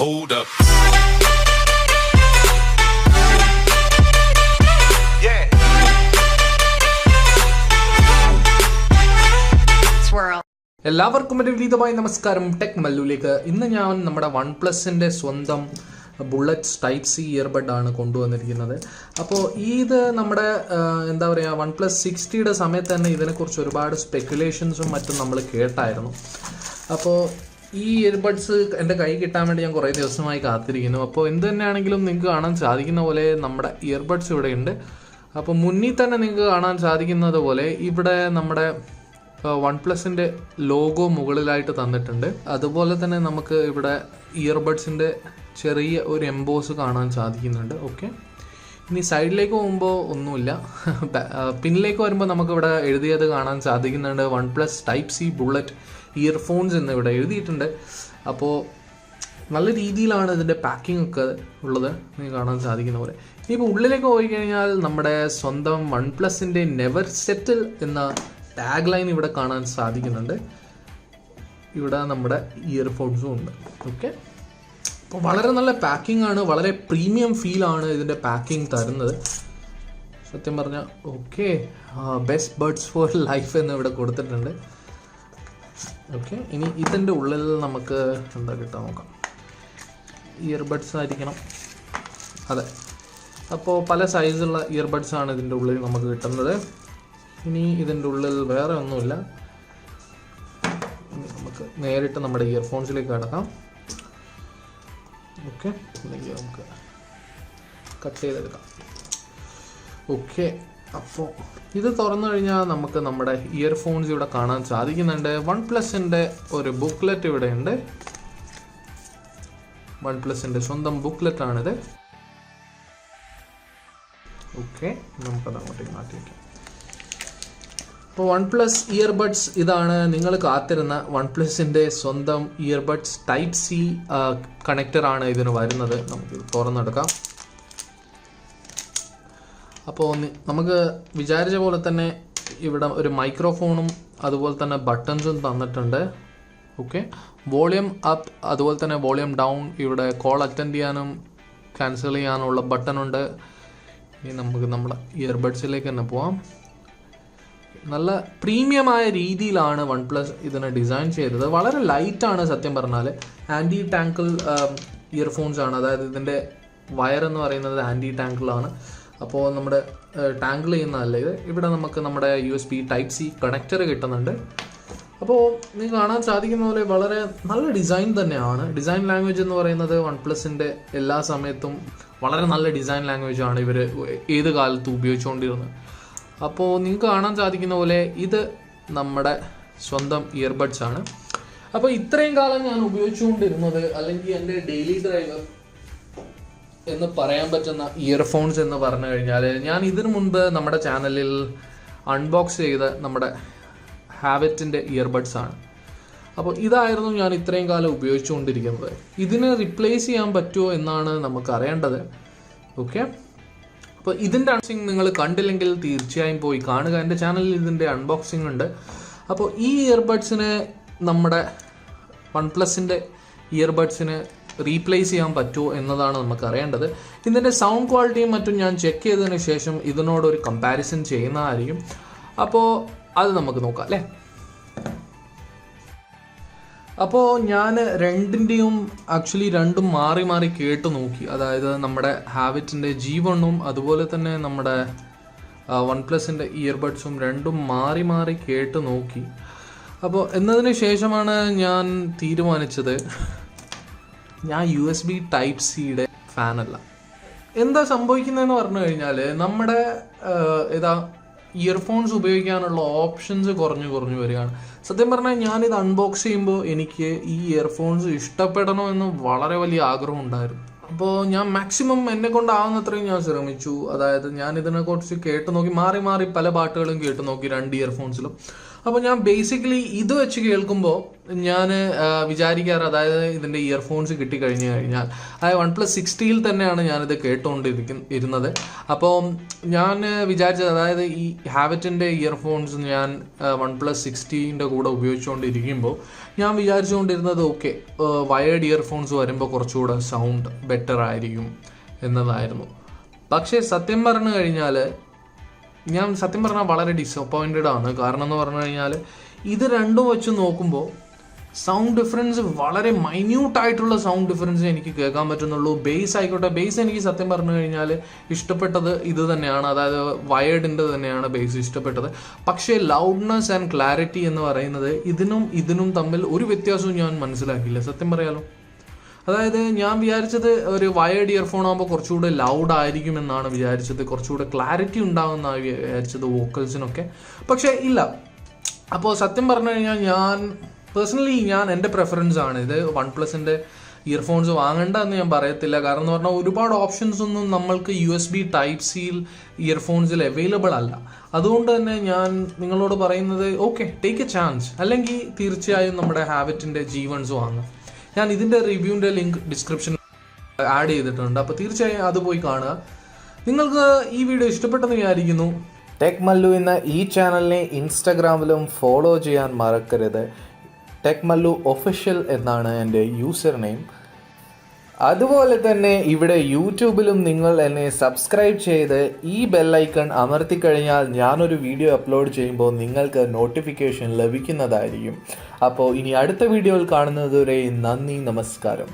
Hold up. Yeah. Swirl. എല്ലാവർക്കും ഒരു വിനീതമായ നമസ്കാരം. ടെക് മല്ലുലേക്ക് ഇന്ന് ഞാൻ നമ്മുടെ വൺ പ്ലസിൻ്റെ സ്വന്തം ബുള്ളറ്റ് ടൈപ്പ് സി ഇയർബഡ് ആണ് കൊണ്ടുവന്നിരിക്കുന്നത്. അപ്പോൾ ഇത് നമ്മുടെ എന്താ പറയുക, വൺ പ്ലസ് 60യുടെ സമയത്ത് തന്നെ ഇതിനെക്കുറിച്ച് ഒരുപാട് സ്പെക്കുലേഷൻസും മറ്റും നമ്മൾ കേട്ടായിരുന്നു. അപ്പോൾ ഈ ഇയർബഡ്സ് എൻ്റെ കൈ കിട്ടാൻ വേണ്ടി ഞാൻ കുറേ ദിവസമായി കാത്തിരിക്കുന്നു. അപ്പോൾ എന്ത് തന്നെയാണെങ്കിലും നിങ്ങൾക്ക് കാണാൻ സാധിക്കുന്ന പോലെ നമ്മുടെ ഇയർബഡ്സ് ഇവിടെ ഉണ്ട്. അപ്പോൾ മുന്നിൽ തന്നെ നിങ്ങൾക്ക് കാണാൻ സാധിക്കുന്നത് പോലെ ഇവിടെ നമ്മുടെ വൺ പ്ലസിൻ്റെ ലോഗോ മുകളിലായിട്ട് തന്നിട്ടുണ്ട്. അതുപോലെ തന്നെ നമുക്ക് ഇവിടെ ഇയർബഡ്സിൻ്റെ ചെറിയ ഒരു എംബോസ് കാണാൻ സാധിക്കുന്നുണ്ട്. ഓക്കെ, ഇനി സൈഡിലേക്ക് പോകുമ്പോൾ ഒന്നുമില്ല. പിന്നിലേക്ക് വരുമ്പോൾ നമുക്കിവിടെ എഴുതിയത് കാണാൻ സാധിക്കുന്നുണ്ട്. One plus type C bullet earphones എന്ന് ഇവിടെ എഴുതിയിട്ടുണ്ട്. അപ്പോൾ നല്ല രീതിയിലാണ് ഇതിൻ്റെ പാക്കിംഗ് ഒക്കെ ഉള്ളത്, നിങ്ങൾക്ക് കാണാൻ സാധിക്കുന്ന പോലെ. ഇനിയിപ്പോൾ ഉള്ളിലേക്ക് പോയി കഴിഞ്ഞാൽ നമ്മുടെ സ്വന്തം വൺ പ്ലസിൻ്റെ നെവർ സെറ്റിൽ എന്ന ടാഗ് ലൈൻ ഇവിടെ കാണാൻ സാധിക്കുന്നുണ്ട്. ഇവിടെ നമ്മുടെ ഇയർഫോൺസും ഉണ്ട്. ഓക്കെ, അപ്പോൾ വളരെ നല്ല പാക്കിംഗ് ആണ്, വളരെ പ്രീമിയം ഫീലാണ് ഇതിൻ്റെ പാക്കിംഗ് തരുന്നത് സത്യം പറഞ്ഞാൽ. Okay, best buds four life എന്ന് ഇവിടെ കൊടുത്തിട്ടുണ്ട്. ഓക്കെ, ഇനി ഇതിൻ്റെ ഉള്ളിൽ നമുക്ക് എന്താ കിട്ടാൻ നോക്കാം. ഇയർബഡ്സ് ആയിരിക്കണം, അതെ. അപ്പോൾ പല സൈസുള്ള ഇയർബഡ്സാണ് ഇതിൻ്റെ ഉള്ളിൽ നമുക്ക് കിട്ടുന്നത്. ഇനി ഇതിൻ്റെ ഉള്ളിൽ വേറെ ഒന്നുമില്ല. ഇനി നമുക്ക് നേരിട്ട് നമ്മുടെ ഇയർഫോൺസിലേക്ക് കടക്കാം. ഓക്കെ, അല്ലെങ്കിൽ നമുക്ക് കട്ട് ചെയ്തെടുക്കാം. ഓക്കെ, അപ്പോൾ ഇത് തുറന്നു കഴിഞ്ഞാൽ നമുക്ക് നമ്മുടെ ഇയർഫോൺസ് ഇവിടെ കാണാൻ സാധിക്കുന്നുണ്ട്. വൺ പ്ലസിൻ്റെ ഒരു ബുക്ക്ലെറ്റ് ഇവിടെ ഉണ്ട്. വൺ പ്ലസിൻ്റെ സ്വന്തം ബുക്ക്ലെറ്റാണിത്. ഓക്കെ, നമുക്കത് അങ്ങോട്ടേക്ക് മാറ്റി വയ്ക്കാം. അപ്പോൾ വൺ പ്ലസ് ഇയർബഡ്സ് ഇതാണ് നിങ്ങൾ കാത്തിരുന്ന വൺ പ്ലസിൻ്റെ സ്വന്തം ഇയർബഡ്സ് ടൈപ്പ് സി കണക്ടറാണ് ഇതിന് വരുന്നത്. നമുക്ക് തുറന്നെടുക്കാം. അപ്പോൾ നമുക്ക് വിചാരിച്ച പോലെ തന്നെ ഇവിടെ ഒരു മൈക്രോഫോണും അതുപോലെ തന്നെ ബട്ടൺസും തന്നിട്ടുണ്ട്. ഓക്കെ, വോളിയം അപ്പ് അതുപോലെ തന്നെ വോളിയം ഡൗൺ, ഇവിടെ കോൾ അറ്റൻഡ് ചെയ്യാനും ക്യാൻസൽ ചെയ്യാനുള്ള ബട്ടണുണ്ട്. ഇനി നമുക്ക് നമ്മുടെ ഇയർബഡ്സിലേക്ക് തന്നെ പോവാം. നല്ല പ്രീമിയമായ രീതിയിലാണ് വൺ പ്ലസ് ഇതിനെ ഡിസൈൻ ചെയ്തത്. വളരെ ലൈറ്റാണ് സത്യം പറഞ്ഞാൽ. ആൻറ്റി ടാങ്കിൾ ഇയർഫോൺസ് ആണ്, അതായത് ഇതിൻ്റെ വയറെന്ന് പറയുന്നത് ആൻറ്റി ടാങ്കിളാണ്. അപ്പോൾ നമ്മുടെ ടാങ്കിൾ ചെയ്യുന്നതല്ല ഇത്. ഇവിടെ നമുക്ക് നമ്മുടെ USB ടൈപ്പ് സി കണക്ടർ കിട്ടുന്നുണ്ട്. അപ്പോൾ നിങ്ങൾക്ക് കാണാൻ സാധിക്കുന്ന പോലെ വളരെ നല്ല ഡിസൈൻ തന്നെയാണ്. ഡിസൈൻ ലാംഗ്വേജ് എന്ന് പറയുന്നത് വൺ പ്ലസിൻ്റെ എല്ലാ സമയത്തും വളരെ നല്ല ഡിസൈൻ ലാംഗ്വേജാണ് ഇവർ ഏത് കാലത്തും ഉപയോഗിച്ചുകൊണ്ടിരുന്നത്. അപ്പോൾ നിങ്ങൾക്ക് കാണാൻ സാധിക്കുന്ന പോലെ ഇത് നമ്മുടെ സ്വന്തം ഇയർബഡ്സ് ആണ്. അപ്പോൾ ഇത്രയും കാലം ഞാൻ ഉപയോഗിച്ചുകൊണ്ടിരുന്നത്, അല്ലെങ്കിൽ എൻ്റെ ഡെയിലി ഡ്രൈവർ എന്ന് പറയാൻ പറ്റുന്ന ഇയർഫോൺസ് എന്ന് പറഞ്ഞു കഴിഞ്ഞാൽ, ഞാൻ ഇതിനു മുൻപ് നമ്മുടെ ചാനലിൽ അൺബോക്സ് ചെയ്ത നമ്മുടെ ഹാവറ്റിൻ്റെ ഇയർബഡ്സ് ആണ്. അപ്പോൾ ഇതായിരുന്നു ഞാൻ ഇത്രയും കാലം ഉപയോഗിച്ചുകൊണ്ടിരിക്കുന്നത്. ഇതിന് റീപ്ലേസ് ചെയ്യാൻ പറ്റുമോ എന്നാണ് നമുക്ക് അറിയേണ്ടത്. ഓക്കെ, അപ്പോൾ ഇതിൻ്റെ അൺബോക്സിങ് നിങ്ങൾ കണ്ടില്ലെങ്കിൽ തീർച്ചയായും പോയി കാണുക. എൻ്റെ ചാനലിൽ ഇതിൻ്റെ അൺബോക്സിങ് ഉണ്ട്. അപ്പോൾ ഈ ഇയർബഡ്സിന് നമ്മുടെ വൺ പ്ലസിൻ്റെ ഇയർബഡ്സിന് റീപ്ലേസ് ചെയ്യാൻ പറ്റുമോ എന്നതാണ് നമുക്ക് അറിയേണ്ടത്. ഇതിൻ്റെ സൗണ്ട് ക്വാളിറ്റിയും മറ്റും ഞാൻ ചെക്ക് ചെയ്തതിന് ശേഷം ഇതിനോടൊരു കമ്പാരിസൺ ചെയ്യുന്നതായിരിക്കും. അപ്പോൾ അത് നമുക്ക് നോക്കാം അല്ലേ. അപ്പോൾ ഞാൻ രണ്ടും മാറി മാറി കേട്ട് നോക്കി. അതായത് നമ്മുടെ ഹാവറ്റിൻ്റെ G1ഉം അതുപോലെ തന്നെ നമ്മുടെ വൺ പ്ലസിൻ്റെ ഇയർബഡ്സും രണ്ടും മാറി മാറി കേട്ട് നോക്കി. അപ്പോൾ എന്നതിന് ശേഷമാണ് ഞാൻ തീരുമാനിച്ചത് ഞാൻ USB ടൈപ്പ് സിയുടെ ഫാനല്ല. എന്താ സംഭവിക്കുന്നതെന്ന് പറഞ്ഞു കഴിഞ്ഞാൽ, നമ്മുടെ ഇയർഫോൺസ് ഉപയോഗിക്കാനുള്ള ഓപ്ഷൻസ് കുറഞ്ഞു വരികയാണ്. സത്യം പറഞ്ഞാൽ ഞാനിത് അൺബോക്സ് ചെയ്യുമ്പോൾ എനിക്ക് ഈ ഇയർഫോൺസ് ഇഷ്ടപ്പെടണമെന്ന് വളരെ വലിയ ആഗ്രഹം ഉണ്ടായിരുന്നു. അപ്പോൾ ഞാൻ മാക്സിമം എന്നെ കൊണ്ടാവുന്നത്രയും ഞാൻ ശ്രമിച്ചു. അതായത് ഞാൻ ഇതിനെക്കുറിച്ച് കേട്ട് നോക്കി, മാറി മാറി പല പാട്ടുകളും കേട്ട് നോക്കി രണ്ട് ഇയർഫോൺസിലും. അപ്പോൾ ഞാൻ ബേസിക്കലി ഇത് വെച്ച് കേൾക്കുമ്പോൾ ഞാൻ വിചാരിക്കാറ്, അതായത് ഇതിൻ്റെ ഇയർഫോൺസ് കിട്ടിക്കഴിഞ്ഞു കഴിഞ്ഞാൽ, അതായത് OnePlus 60 തന്നെയാണ് ഞാനിത് ഇരുന്നത്. അപ്പോൾ ഞാൻ വിചാരിച്ചത്, അതായത് ഈ ഹാവറ്റിൻ്റെ ഇയർഫോൺസ് ഞാൻ OnePlus 60 കൂടെ ഉപയോഗിച്ചുകൊണ്ടിരിക്കുമ്പോൾ ഞാൻ വിചാരിച്ചുകൊണ്ടിരുന്നത് ഓക്കെ, വയേർഡ് ഇയർഫോൺസ് വരുമ്പോൾ കുറച്ചുകൂടെ സൗണ്ട് ബെറ്റർ ആയിരിക്കും എന്നതായിരുന്നു. പക്ഷേ സത്യം പറഞ്ഞു കഴിഞ്ഞാൽ വളരെ ഡിസപ്പോയിൻറ്റഡ് ആണ്. കാരണം എന്ന് പറഞ്ഞു കഴിഞ്ഞാൽ ഇത് രണ്ടും വെച്ച് നോക്കുമ്പോൾ സൗണ്ട് ഡിഫറൻസ് വളരെ മൈന്യൂട്ടായിട്ടുള്ള സൗണ്ട് ഡിഫറൻസ് എനിക്ക് കേൾക്കാൻ പറ്റുന്നുള്ളൂ. ബേസ് ആയിക്കോട്ടെ, ബേസ് എനിക്ക് സത്യം പറഞ്ഞു കഴിഞ്ഞാൽ ഇഷ്ടപ്പെട്ടത് ഇത് തന്നെയാണ്, അതായത് വയേർഡിൻ്റെ തന്നെയാണ് ബേസ് ഇഷ്ടപ്പെട്ടത്. പക്ഷേ ലൗഡ്നെസ് ആൻഡ് ക്ലാരിറ്റി എന്ന് പറയുന്നത് ഇതിനും തമ്മിൽ ഒരു വ്യത്യാസവും ഞാൻ മനസ്സിലാക്കിയില്ല, സത്യം പറയാലോ. അതായത് ഞാൻ വിചാരിച്ചത് ഒരു വയേർഡ് ഇയർഫോൺ ആകുമ്പോൾ കുറച്ചുകൂടെ ലൗഡ് ആയിരിക്കുമെന്നാണ് വിചാരിച്ചത്, കുറച്ചുകൂടെ ക്ലാരിറ്റി ഉണ്ടാകുമെന്നാണ് വിചാരിച്ചത് വോക്കൽസിനൊക്കെ. പക്ഷേ ഇല്ല. അപ്പോൾ സത്യം പറഞ്ഞു കഴിഞ്ഞാൽ ഞാൻ എൻ്റെ പ്രിഫറൻസ് ആണ് ഇത്. OnePlusൻ്റെ ഇയർഫോൺസ് വാങ്ങണ്ട എന്ന് ഞാൻ പറയത്തില്ല. കാരണം എന്ന് പറഞ്ഞാൽ ഒരുപാട് ഓപ്ഷൻസ് ഒന്നും നമ്മൾക്ക് USB Type-C ഇയർഫോൺസിൽ അവൈലബിൾ അല്ല. അതുകൊണ്ട് തന്നെ ഞാൻ നിങ്ങളോട് പറയുന്നത് ഓക്കെ, ടേക്ക് എ ചാൻസ്. അല്ലെങ്കിൽ തീർച്ചയായും നമ്മുടെ ഹാവറ്റിൻ്റെ G1s വാങ്ങാം. ഞാൻ ഇതിൻ്റെ റിവ്യൂവിൻ്റെ ലിങ്ക് ഡിസ്ക്രിപ്ഷനിൽ ആഡ് ചെയ്തിട്ടുണ്ട്. അപ്പോൾ തീർച്ചയായും അത് പോയി കാണുക. നിങ്ങൾക്ക് ഈ വീഡിയോ ഇഷ്ടപ്പെട്ടെന്ന് വിചാരിക്കുന്നു. ടെക് മല്ലു എന്ന ഈ ചാനലിനെ ഇൻസ്റ്റഗ്രാമിലും ഫോളോ ചെയ്യാൻ മറക്കരുത്. ടെക് മല്ലു ഒഫീഷ്യൽ എന്നാണ് എൻ്റെ യൂസർ നെയിം. അതുപോലെ തന്നെ ഇവിടെ യൂട്യൂബിലും നിങ്ങൾ എന്നെ സബ്സ്ക്രൈബ് ചെയ്ത് ഈ ബെല്ലൈക്കൺ അമർത്തിക്കഴിഞ്ഞാൽ ഞാനൊരു വീഡിയോ അപ്ലോഡ് ചെയ്യുമ്പോൾ നിങ്ങൾക്ക് നോട്ടിഫിക്കേഷൻ ലഭിക്കുന്നതായിരിക്കും. അപ്പോൾ ഇനി അടുത്ത വീഡിയോയിൽ കാണുന്നതുവരെ നന്ദി, നമസ്കാരം.